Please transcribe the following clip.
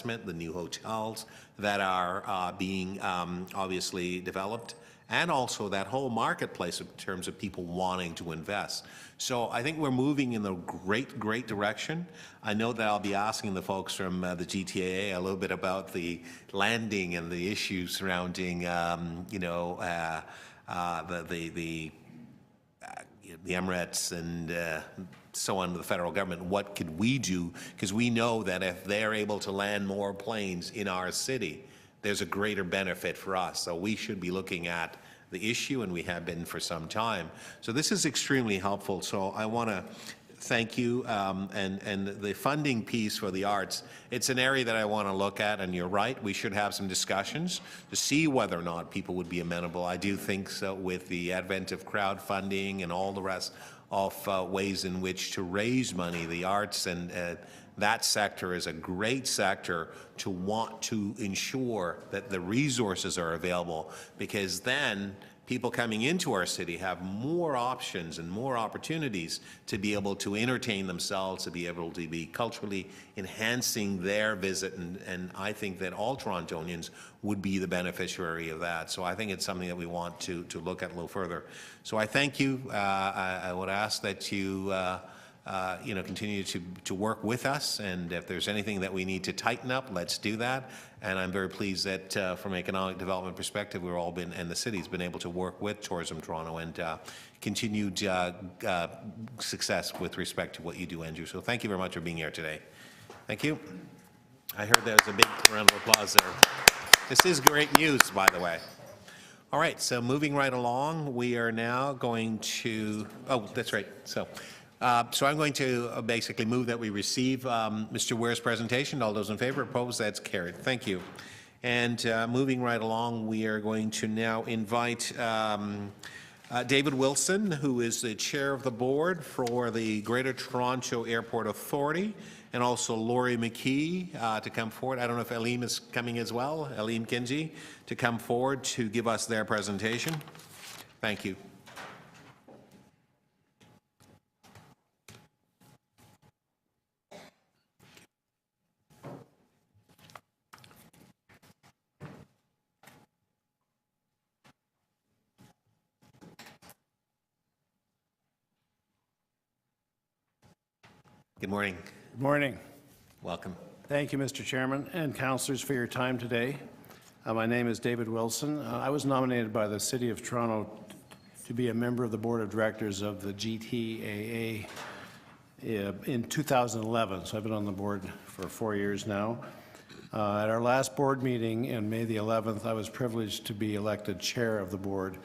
investment, the new hotels that are being obviously developed, and also that whole marketplace in terms of people wanting to invest. So I think we're moving in a great direction. I know that I'll be asking the folks from the GTAA a little bit about the landing and the issues surrounding, the Emirates and so on to the federal government. What could we do? Because we know that if they're able to land more planes in our city, there's a greater benefit for us. So we should be looking at the issue, and we have been for some time. So this is extremely helpful. So I want to thank you. And the funding piece for the arts, it's an area that I want to look at, and you're right, we should have some discussions to see whether or not people would be amenable. I do think so with the advent of crowdfunding and all the rest of ways in which to raise money, the arts and that sector is a great sector to want to ensure that the resources are available, because then people coming into our city have more options and more opportunities to be able to entertain themselves, to be able to be culturally enhancing their visit, and I think that all Torontonians would be the beneficiary of that. So I think it's something that we want to look at a little further. So I thank you. I would ask that you continue to work with us, and if there's anything that we need to tighten up, let's do that. And I'm very pleased that from an economic development perspective, we've all been, and the city's been able to work with Tourism Toronto and continued success with respect to what you do, Andrew. So thank you very much for being here today. Thank you. I heard there was a big round of applause there. This is great news, by the way. All right, so moving right along, we are now going to, oh, that's right. So I'm going to basically move that we receive Mr. Ware's presentation. All those in favor? Opposed? That's carried. Thank you. And moving right along, we are going to now invite David Wilson, who is the chair of the board for the Greater Toronto Airport Authority, and also Laurie McKee to come forward. I don't know if Aleem is coming as well, Aleem Kinsey, to come forward to give us their presentation. Thank you. Good morning. Good morning. Welcome. Thank you, Mr. Chairman and councillors, for your time today. My name is David Wilson. I was nominated by the City of Toronto to be a member of the Board of Directors of the GTAA in 2011, so I've been on the board for 4 years now. At our last board meeting on May the 11th, I was privileged to be elected chair of the board